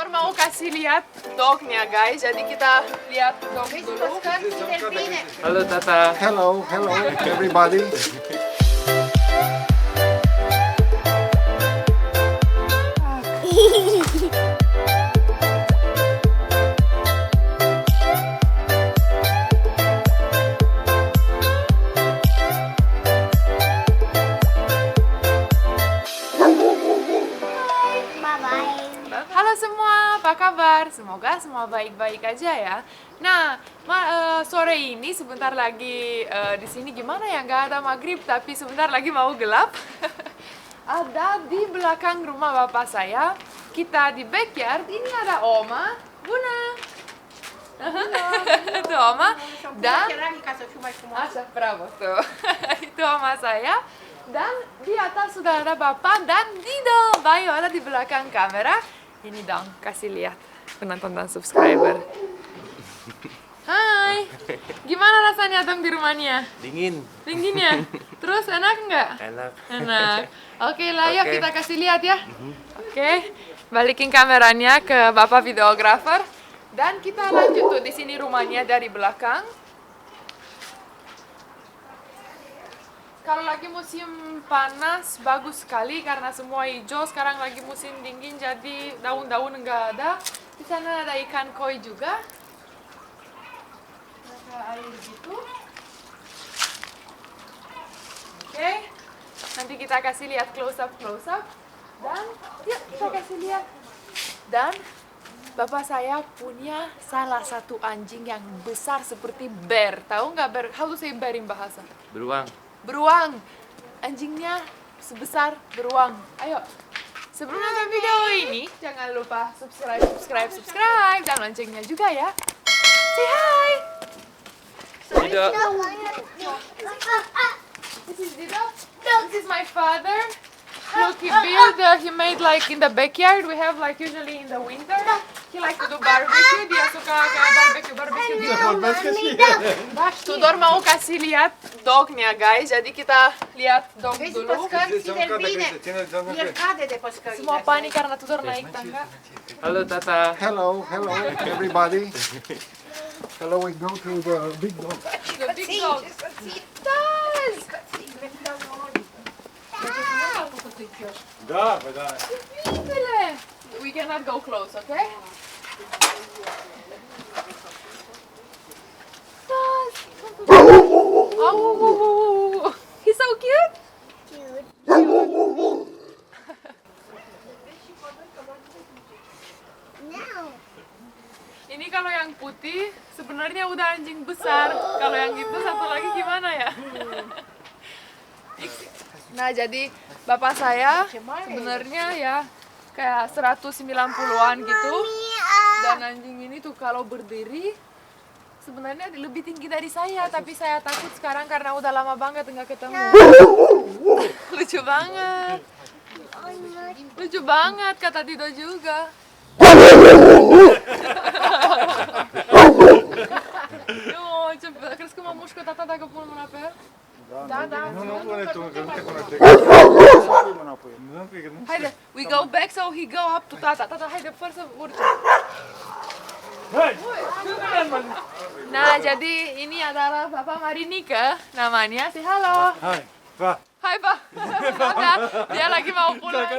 Tudor mau kasih lihat dognya guys, jadi kita lihat dog dulu. Halo Tata. Hello everybody. Halo semua, apa kabar? Semoga semua baik-baik aja ya. Nah, sore ini sebentar lagi di sini gimana ya? Nggak ada maghrib, tapi sebentar lagi mau gelap. Ada di belakang rumah bapak saya. Kita di backyard. Ini ada Oma, Buna. Itu Oma dan bravo tuh. Itu Oma saya. Dan di atas sudah ada Bapak dan Dido. Bayu ada di belakang kamera. Ini dong, kasih lihat penonton dan subscriber. Hai, gimana rasanya dong di rumahnya? Dingin. Dingin ya? Terus enak nggak? Enak. Enak. Oke lah, yuk Oke. kita kasih lihat ya. Oke, balikin kameranya ke Bapak videografer. Dan kita lanjut tuh di sini rumahnya dari belakang. Kalau lagi musim panas bagus sekali karena semua hijau. Sekarang lagi musim dingin jadi daun-daun enggak ada. Di sana ada ikan koi juga. Ada air gitu. Oke. Nanti kita kasih lihat close up. Dan yuk kita kasih lihat. Dan bapak saya punya salah satu anjing yang besar seperti bear. Tahu nggak bear? How to say bear in bahasa? Beruang. Beruang. Anjingnya sebesar beruang. Ayo. Sebelum nonton video ini, jangan lupa subscribe dan loncengnya juga ya. Say hi. Tidak. This is Dido. This is my father. Look, he made like in the backyard. We have like usually in the winter. He like to do barbecue. Dia suka kayak barbecue gitu. Tudor mau kasih lihat dognya guys. Jadi kita lihat dog dulu. Semua panik karena Tudor naik tangga. Halo Tata. Hello everybody. Hello, we go to the big dog. The big dog. Taz! Videle! We cannot go close, okay? Taz! Oh, he's so cute. Ini kalau yang putih sebenarnya udah anjing besar. Kalau yang itu satu lagi gimana ya? Nah, jadi bapak saya sebenarnya ya kayak 190-an gitu. Dan anjing ini tuh kalau berdiri sebenarnya lebih tinggi dari saya, tapi saya takut sekarang karena udah lama banget nggak ketemu. Lucu banget. Lucu banget kata Dido juga. No, crezi că mă mușcă tata dacă pun mâna pe el? Da. Haide, we go back so he go up to tata. Tata, haide, fără să urce. Nah, jadi ini adalah Bapak Marinika namanya. Say halo. Hai, pa. Hai, Pak. Dia lagi mau pulang.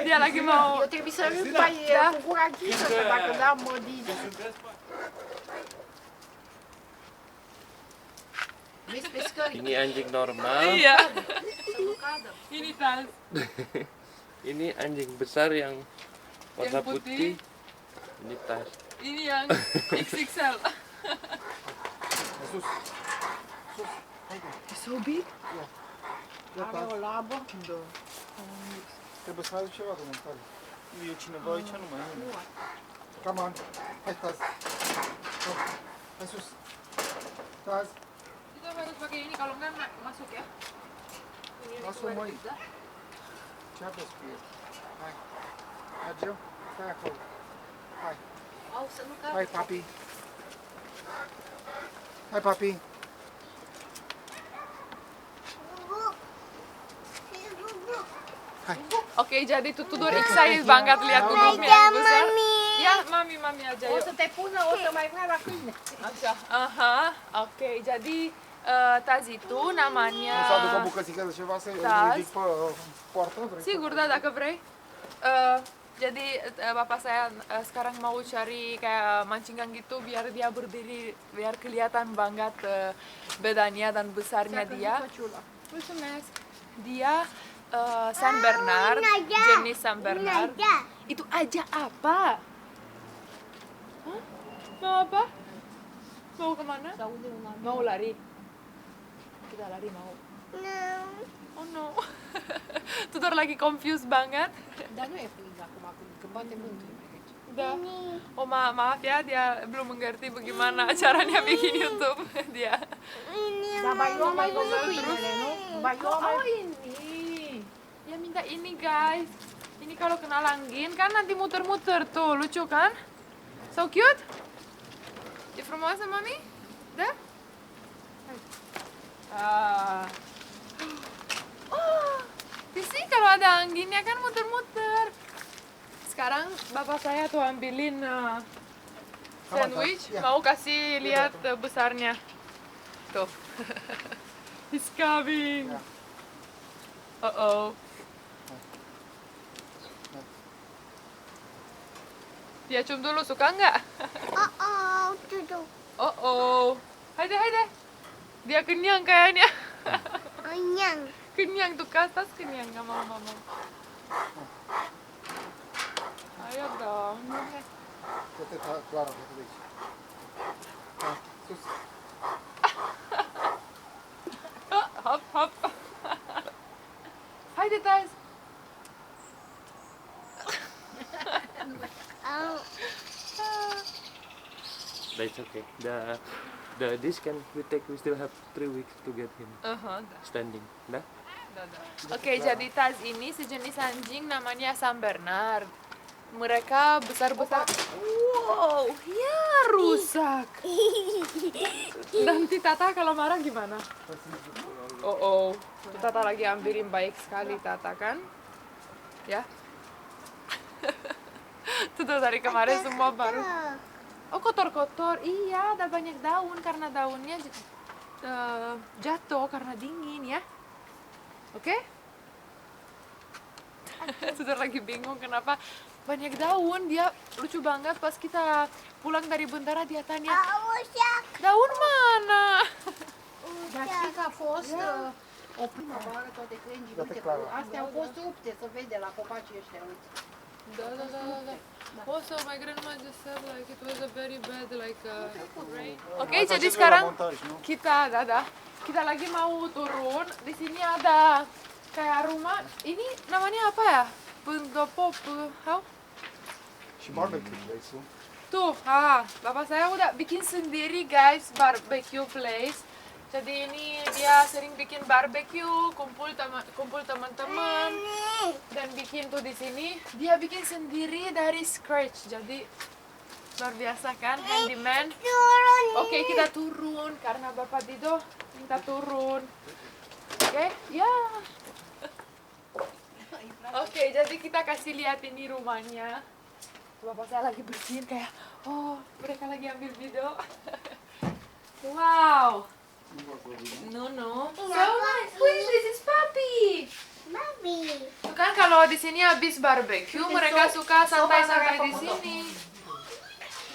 Dia lagi mau. Eu trebuie să râd mai cu gura închisă, că dacă dau mă dizi. Vezi pe scări. Ini anjing normal. Iya. Ini Taz. Ini anjing besar yang warna Yang putih. putih. Ini Tas. Ini yang XXL. He's so big. Are o labă. Trebuie să mai aduc ceva de mâncare. E cineva aici, nu mai e. Come on, hai Taz. Hai sus. Taz, Kita harus pakai ini kalau enggak masuk ya. lasă-o măi. Ce aveți cu el? Hai. Mergem? Stai acolo. Hai. Au să nu cadă. Hai, papi. Hai, papi. Hai. Oke, jadi Tutur excited banget lihat gugupnya yang besar. Ya, mami aja O yuk. să te pună, o să mai vrea la câine. Așa, aha, oke. Jadi Taz itu namanya. O să aduc o bucățică de ceva să Taz. ridic pe poartă? Vrei? Sigur, da, dacă vrei. Jadi bapak saya sekarang mau cari kayak mancingan gitu biar dia berdiri, biar kelihatan banget bedanya dan besarnya dia. Mulțumesc. Dia San Bernard, jenis San Bernard. Itu aja apa? Hah? Mau apa? Mau kemana? Mau lari? Kita lari mau. Oh no. Tutor lagi confused banget. Dar nu e frig acum, când bate vântul. Da. Oh maaf ya, dia belum mengerti bagaimana caranya bikin YouTube dia. Dar ba eu am mai văzut câinele, nu? Ba eu am mai... Oh ini. Ya minta ini guys. Ini kalau kena langgin kan nanti muter-muter tuh, lucu kan? So cute. Di frumoasă, mami? Da? Ah. Oh, sih kalau ada anginnya kan muter-muter. Sekarang bapak saya tuh ambilin sandwich, Ya. mau kasih lihat besarnya. Tuh. He's coming. Ya. Uh-oh. Dia cium dulu, suka nggak? Oh. Hai deh. Dia kenyang kayaknya. Kenyang tuh ke atas, kenyang nggak mau mama. Ayo dong. Uite, Clara, uite de aici. Da, sus. Hop. Hai deh Taz. That's okay. This can we still have 3 weeks to get him standing. Dah? Oke, jadi Taz ini sejenis anjing namanya San Bernard. Mereka besar-besar. Wow, ya rusak. Nanti Tata kalau marah gimana? Oh. Tata lagi ambilin baik sekali Tata kan? Ya. Tuh dari kemarin semua baru. Oh kotor-kotor, iya ada banyak daun karena daunnya jatuh karena dingin ya. Oke? Sudah lagi bingung kenapa banyak daun, dia lucu banget pas kita pulang dari Bentara dia tanya, daun mana? Dar știi că a fost o primăvară toate crengii, uite, astea au fost rupte, să vede la copacii ăștia, uite. Da. Also my grandma just said like it was a very bad rain. Oke, jadi sekarang kita lagi mau turun. Di sini ada kayak rumah. Ini namanya apa ya? Pendopo, Și barbecue, vrei să? Tuh, bapak saya udah bikin sendiri guys barbecue place. Jadi ini dia sering bikin barbecue, kumpul teman-teman dan bikin tuh di sini. Dia bikin sendiri dari scratch. Jadi luar biasa kan, handyman. Oke, kita turun karena bapak Dido minta turun. Oke, ya. Oke, jadi kita kasih lihat ini rumahnya. Bapak saya lagi bersihin kayak, oh mereka lagi ambil video. Wow. No. So nice. Wait, this is Papi. Tuh kan kalau di sini habis barbecue, mereka suka santai-santai di sini.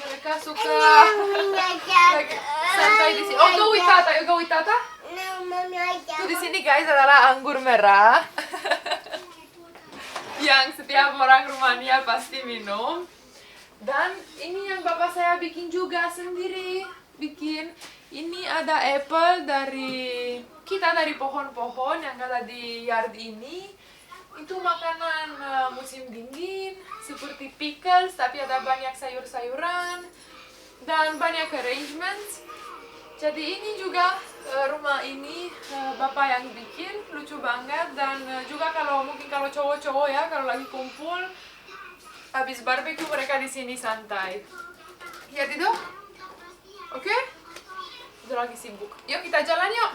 Mereka suka santai di sini. Oh, go with Tata. Tuh di sini guys adalah anggur merah. Yang setiap orang Rumania pasti minum. Dan ini yang bapak saya bikin juga sendiri. Ini ada apple dari pohon-pohon yang ada di yard ini. Itu makanan musim dingin seperti pickles, tapi ada banyak sayur-sayuran dan banyak arrangements. Jadi ini juga rumah ini bapak yang bikin, lucu banget. Dan juga kalau cowok-cowok ya, kalau lagi kumpul habis barbecue mereka di sini santai. Ya Dido? Oke? Udah lagi sibuk. Yuk kita jalan yuk.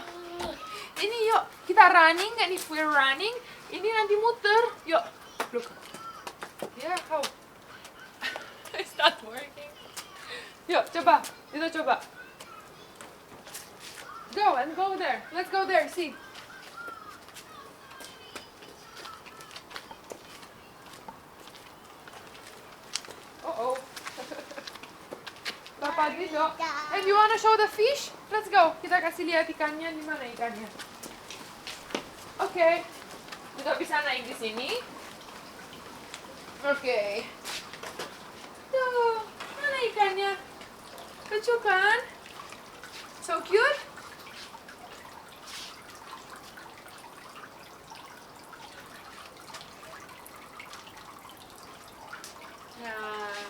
Ini yuk, kita running, and if we're running, ini nanti muter. Yuk. Look. Yeah, how? It's not working. Yuk, coba. Kita coba. Go and go there. Let's go there. See. Uh-oh. Papa Dido. And you wanna show the fish? Let's go. Kita kasih lihat ikannya. Di mana ikannya? Oke. Dido bisa naik di sini. Oke. Tuh, mana ikannya? Lucu kan? So cute. Nah.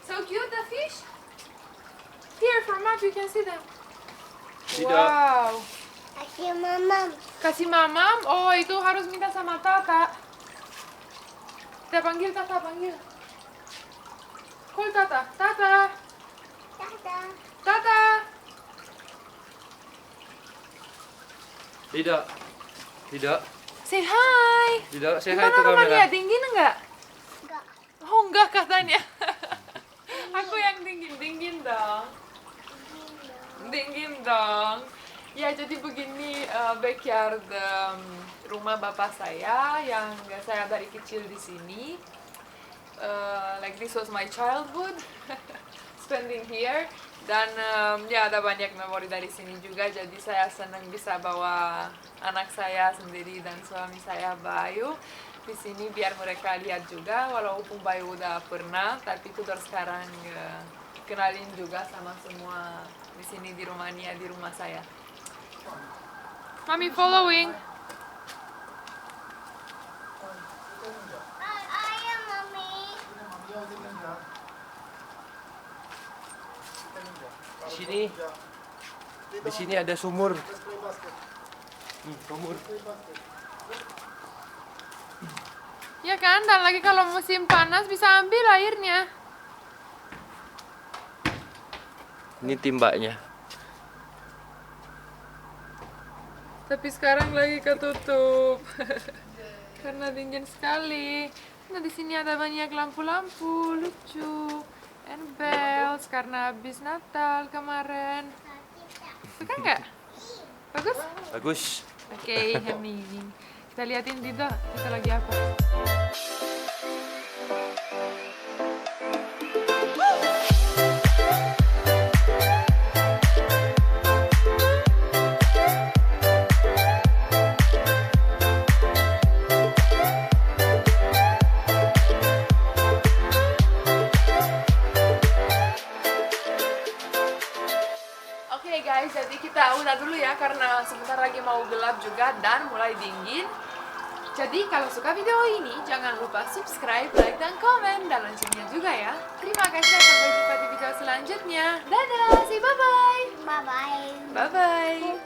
So cute the fish. Here from up you can see them. Tidak. Wow. Kasih mamam. Kasih mamam. Oh, itu harus minta sama Tata. Kita panggil Tata, panggil. Call Tata. Tata. Dadah. Tata. Tidak. Tidak. Say hi. Tidak. Saya Gimana itu rumahnya? kamera. Dingin enggak? Enggak. Oh, enggak katanya. Aku yang dingin dong. Dingin dong. Ya, jadi begini backyard rumah bapak saya yang saya dari kecil di sini. Like this was my childhood, spending here. Dan ya ada banyak memori dari sini juga. Jadi saya senang bisa bawa anak saya sendiri dan suami saya Bayu di sini biar mereka lihat juga. Walaupun Bayu udah pernah, tapi Tudor sekarang kenalin juga sama semua di sini di Rumania, di rumah saya. Mommy following. Ayah, Mami. Di sini ada sumur. Sumur. Ya kan, dan lagi kalau musim panas bisa ambil airnya. Ini timbaknya. Tapi sekarang lagi ketutup karena dingin sekali. Nah di sini ada banyak lampu-lampu lucu and bells karena habis Natal kemarin. Suka nggak? Bagus? Bagus. Oke, amazing. Kita liatin Dido, kita lagi apa? Oke guys, jadi kita udah dulu ya karena sebentar lagi mau gelap juga dan mulai dingin. Jadi kalau suka video ini jangan lupa subscribe, like, dan komen dan loncengnya juga ya. Terima kasih dan sampai jumpa di video selanjutnya. Dadah, say bye-bye. Bye-bye. Bye-bye.